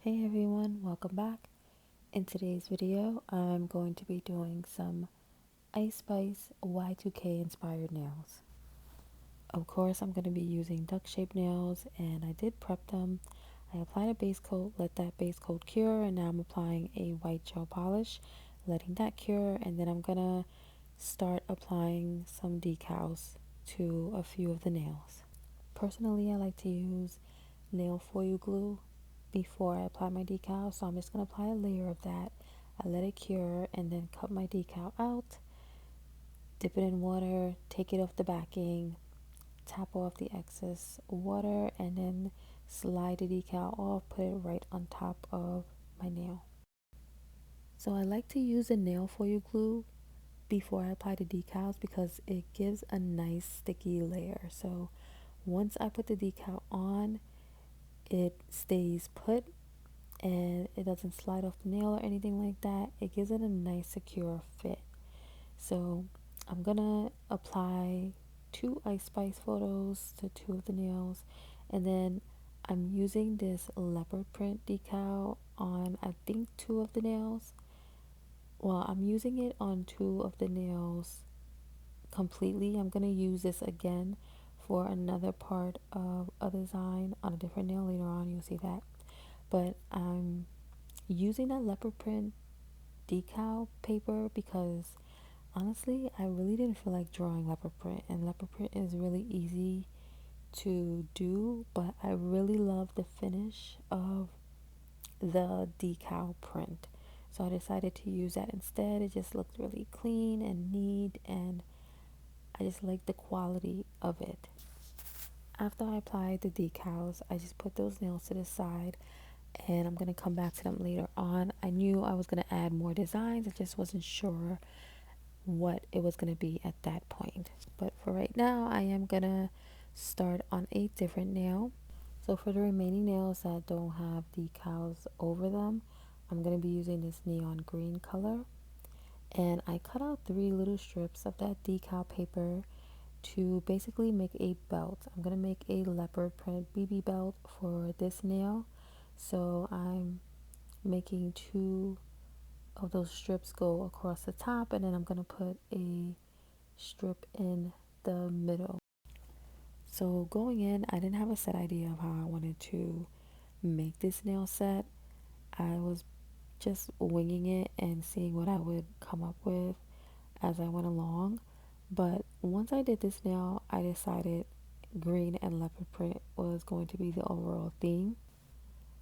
Hey everyone, welcome back. In today's video, I'm going to be doing some SPICE Y2K inspired nails. Of course, I'm going to be using duck shaped nails and I did prep them. I applied a base coat, let that base coat cure, and now I'm applying a white gel polish, letting that cure, and then I'm going to start applying some decals to a few of the nails. Personally, I like to use nail foil glue before I apply my decal, so I'm just going to apply a layer of that. I let it cure and then cut my decal out, dip it in water, take it off the backing, tap off the excess water, and then slide the decal off, put it right on top of my nail. So I like to use a nail foil glue before I apply the decals because it gives a nice sticky layer. So once I put the decal on, it stays put and it doesn't slide off the nail or anything like that. It gives it a nice secure fit. So I'm gonna apply two Ice Spice photos to two of the nails, and then I'm using this leopard print decal on I think two of the nails. Well, I'm using it on two of the nails completely. I'm gonna use this again for another part of a design on a different nail later on. You'll see that. But I'm using that leopard print decal paper because honestly I really didn't feel like drawing leopard print, and leopard print is really easy to do, but I really love the finish of the decal print, so I decided to use that instead. It just looked really clean and neat, and I just like the quality of it. After I applied the decals, I just put those nails to the side and I'm going to come back to them later on. I knew I was going to add more designs, I just wasn't sure what it was going to be at that point. But for right now, I am going to start on a different nail. So for the remaining nails that don't have decals over them, I'm going to be using this neon green color. And I cut out 3 little strips of that decal paper to basically make a belt. I'm going to make a leopard print BB belt for this nail. So I'm making 2 of those strips go across the top, and then I'm going to put a strip in the middle. So going in, I didn't have a set idea of how I wanted to make this nail set. I was just winging it and seeing what I would come up with as I went along. But once I did this nail, I decided green and leopard print was going to be the overall theme.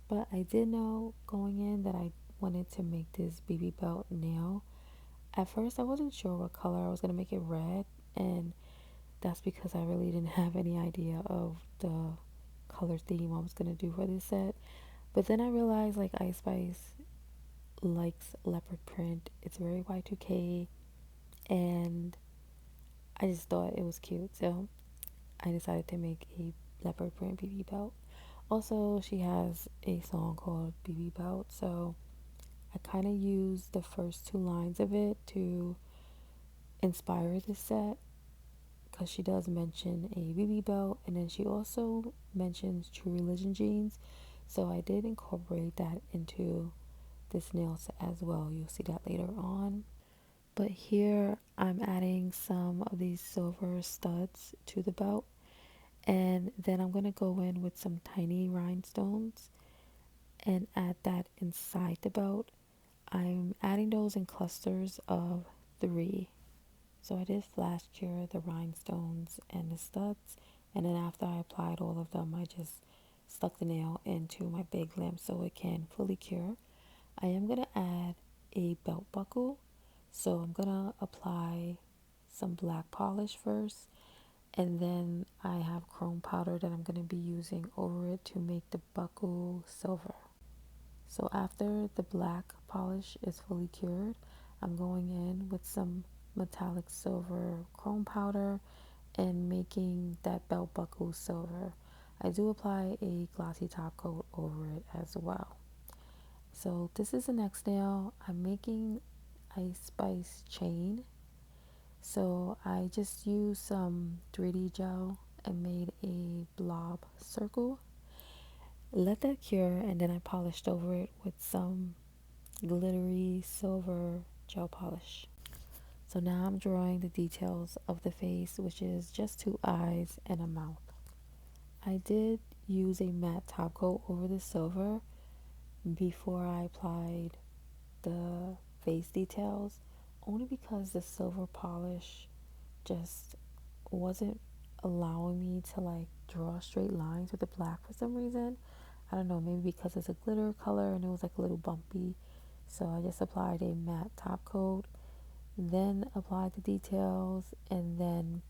But I did know going in that I wanted to make this BB belt nail. At first, I wasn't sure what color I was going to make it red, and that's because I really didn't have any idea of the color theme I was going to do for this set. But then I realized like Ice Spice likes leopard print. It's very Y2K, and I just thought it was cute. So I decided to make a leopard print BB belt. Also, she has a song called BB Belt, so I kind of used the first 2 lines of it to inspire this set because she does mention a BB belt, and then she also mentions True Religion jeans, so I did incorporate that into this nail set as well. You'll see that later on. But here I'm adding some of these silver studs to the belt, and then I'm going to go in with some tiny rhinestones and add that inside the belt. I'm adding those in clusters of 3. So I did flash cure the rhinestones and the studs, and then after I applied all of them, I just stuck the nail into my big lamp so it can fully cure. I am going to add a belt buckle, so I'm going to apply some black polish first, and then I have chrome powder that I'm going to be using over it to make the buckle silver. So after the black polish is fully cured, I'm going in with some metallic silver chrome powder and making that belt buckle silver. I do apply a glossy top coat over it as well. So this is the next nail. I'm making Ice Spice chain. So I just used some 3D gel and made a blob circle. Let that cure, and then I polished over it with some glittery silver gel polish. So now I'm drawing the details of the face, which is just two eyes and a mouth. I did use a matte top coat over the silver before I applied the face details, only because the silver polish just wasn't allowing me to like draw straight lines with the black for some reason. I don't know, maybe because it's a glitter color and it was like a little bumpy. So I just applied a matte top coat, then applied the details, and then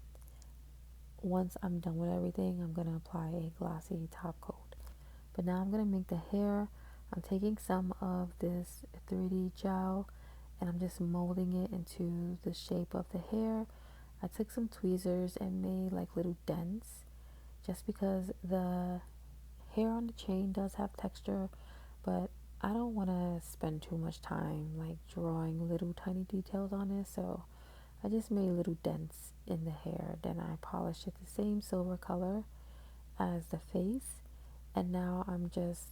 once I'm done with everything, I'm going to apply a glossy top coat. But now I'm going to make the hair. I'm taking some of this 3D gel and I'm just molding it into the shape of the hair. I took some tweezers and made like little dents just because the hair on the chain does have texture, but I don't want to spend too much time like drawing little tiny details on it, so I just made little dents in the hair. Then I polished it the same silver color as the face, and now I'm just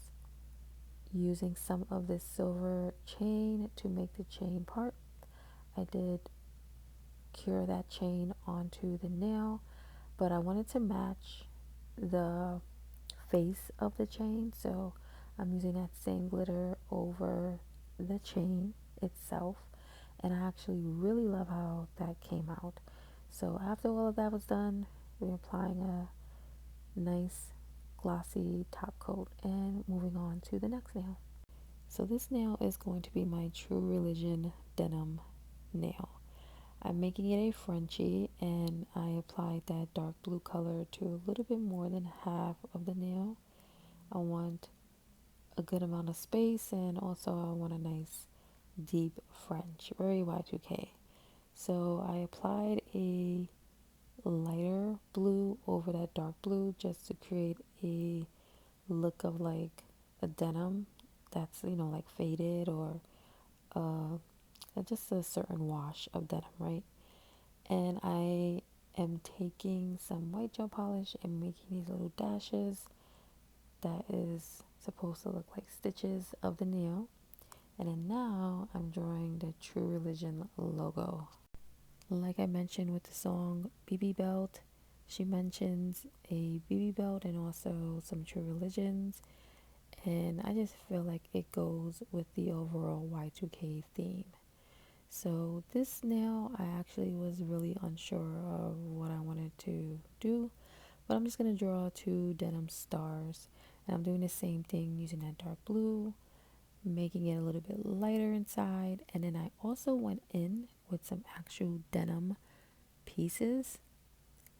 using some of this silver chain to make the chain part. I did cure that chain onto the nail, but I wanted to match the face of the chain, so I'm using that same glitter over the chain itself, and I actually really love how that came out. So after all of that was done, we're applying a nice glossy top coat and moving on to the next nail. So this nail is going to be my True Religion denim nail. I'm making it a Frenchie, and I applied that dark blue color to a little bit more than half of the nail. I want a good amount of space, and also I want a nice deep French, very Y2K. So I applied a lighter blue over that dark blue just to create a look of like a denim that's, you know, like faded, or uh, just a certain wash of denim, right? And I am taking some white gel polish and making these little dashes that is supposed to look like stitches of the nail. And then now I'm drawing the True Religion logo. Like I mentioned with the song BB Belt, she mentions a BB belt and also some True Religions. And I just feel like it goes with the overall Y2K theme. So this nail, I actually was really unsure of what I wanted to do, but I'm just going to draw two denim stars. And I'm doing the same thing using that dark blue, making it a little bit lighter inside. And then I also went in with some actual denim pieces.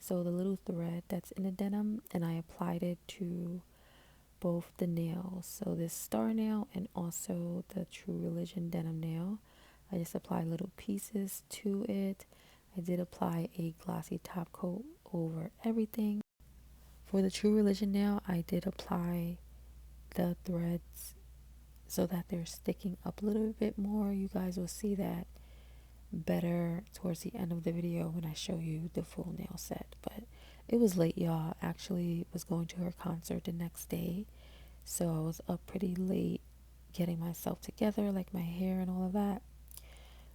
So the little thread that's in the denim, and I applied it to both the nails. So this star nail and also the True Religion denim nail. I just applied little pieces to it. I did apply a glossy top coat over everything. For the True Religion nail, I did apply the threads so that they're sticking up a little bit more. You guys will see that better towards the end of the video when I show you the full nail set. But it was late, y'all. Actually was going to her concert the next day, so I was up pretty late getting myself together, like my hair and all of that.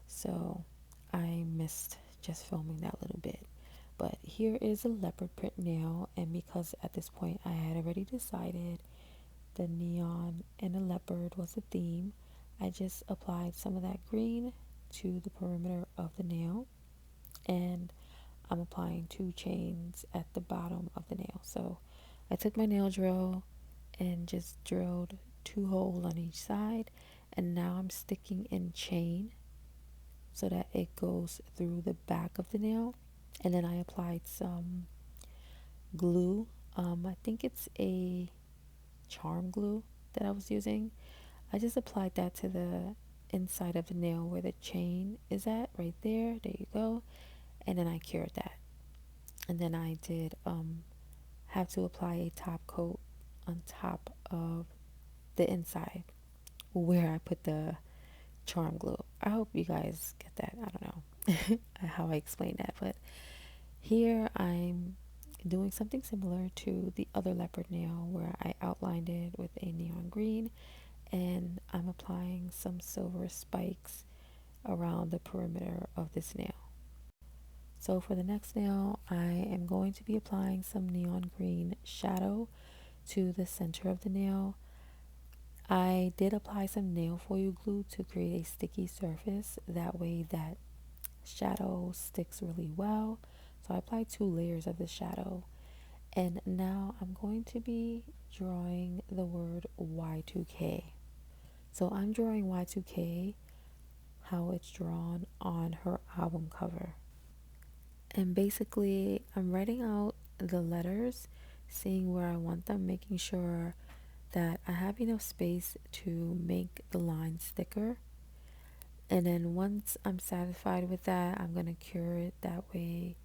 So I missed just filming that little bit. But here is a leopard print nail, and because at this point I had already decided the neon and the leopard was the theme, I just applied some of that green to the perimeter of the nail, and I'm applying two chains at the bottom of the nail. So I took my nail drill and just drilled two holes on each side, and now I'm sticking in chain so that it goes through the back of the nail. And then I applied some glue. I think it's a charm glue that I was using. I just applied that to the inside of the nail where the chain is at, right there. There you go. And then I cured that. And then I did have to apply a top coat on top of the inside where I put the charm glue. I hope you guys get that. I don't know how I explain that, but here I'm doing something similar to the other leopard nail where I outlined it with a neon green, and I'm applying some silver spikes around the perimeter of this nail. So for the next nail, I am going to be applying some neon green shadow to the center of the nail. I did apply some nail foil glue to create a sticky surface, that way that shadow sticks really well. So I applied 2 layers of the shadow, and now I'm going to be drawing the word Y2K. So I'm drawing Y2K how it's drawn on her album cover. And basically, I'm writing out the letters, seeing where I want them, making sure that I have enough space to make the lines thicker. And then once I'm satisfied with that, I'm going to cure it, that way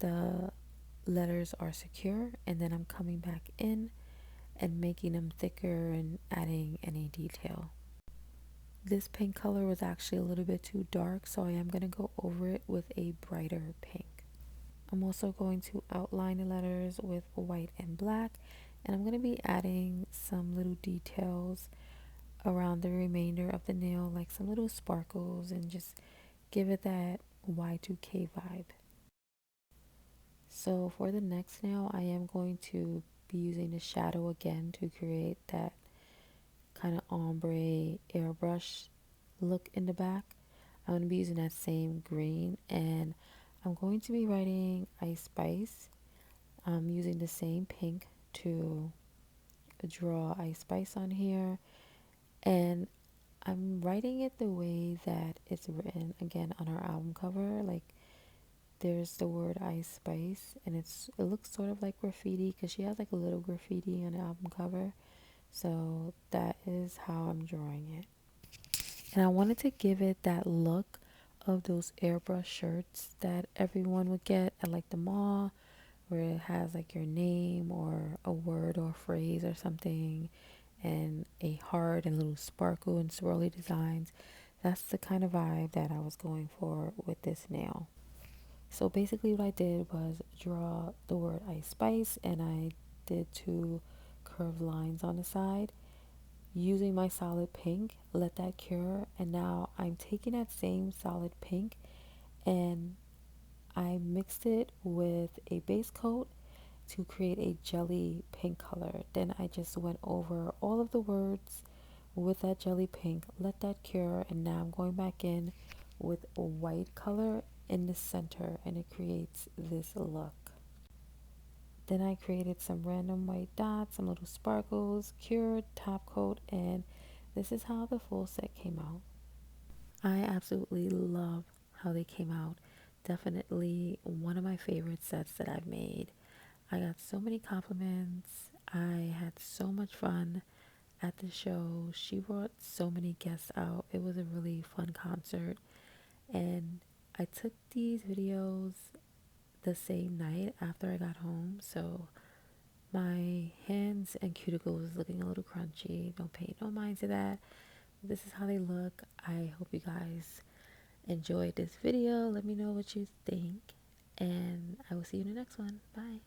the letters are secure. And then I'm coming back in and making them thicker and adding any detail. This pink color was actually a little bit too dark, so I am going to go over it with a brighter pink. I'm also going to outline the letters with white and black, and I'm going to be adding some little details around the remainder of the nail, like some little sparkles, and just give it that Y2K vibe. So for the next nail, I am going to be using the shadow again to create that kind of ombre airbrush look in the back. I'm going to be using that same green, and I'm going to be writing Ice Spice. I'm using the same pink to draw Ice Spice on here, and I'm writing it the way that it's written again on our album cover. Like, there's the word Ice Spice, and it looks sort of like graffiti because she has like a little graffiti on the album cover. So that is how I'm drawing it. And I wanted to give it that look of those airbrush shirts that everyone would get at like the mall, where it has like your name or a word or phrase or something, and a heart and little sparkle and swirly designs. That's the kind of vibe that I was going for with this nail. So basically what I did was draw the word Ice Spice, and I did 2 curved lines on the side using my solid pink. Let that cure, and now I'm taking that same solid pink and I mixed it with a base coat to create a jelly pink color. Then I just went over all of the words with that jelly pink, let that cure, and now I'm going back in with a white color in the center, and it creates this look. Then I created some random white dots, some little sparkles, cured, top coat, and this is how the full set came out. I absolutely love how they came out. Definitely one of my favorite sets that I've made. I got so many compliments. I had so much fun at the show. She brought so many guests out. It was a really fun concert. And I took these videos the same night after I got home. So my hands and cuticles looking a little crunchy. Don't pay no mind to that. This is how they look. I hope you guys enjoyed this video. Let me know what you think. And I will see you in the next one. Bye.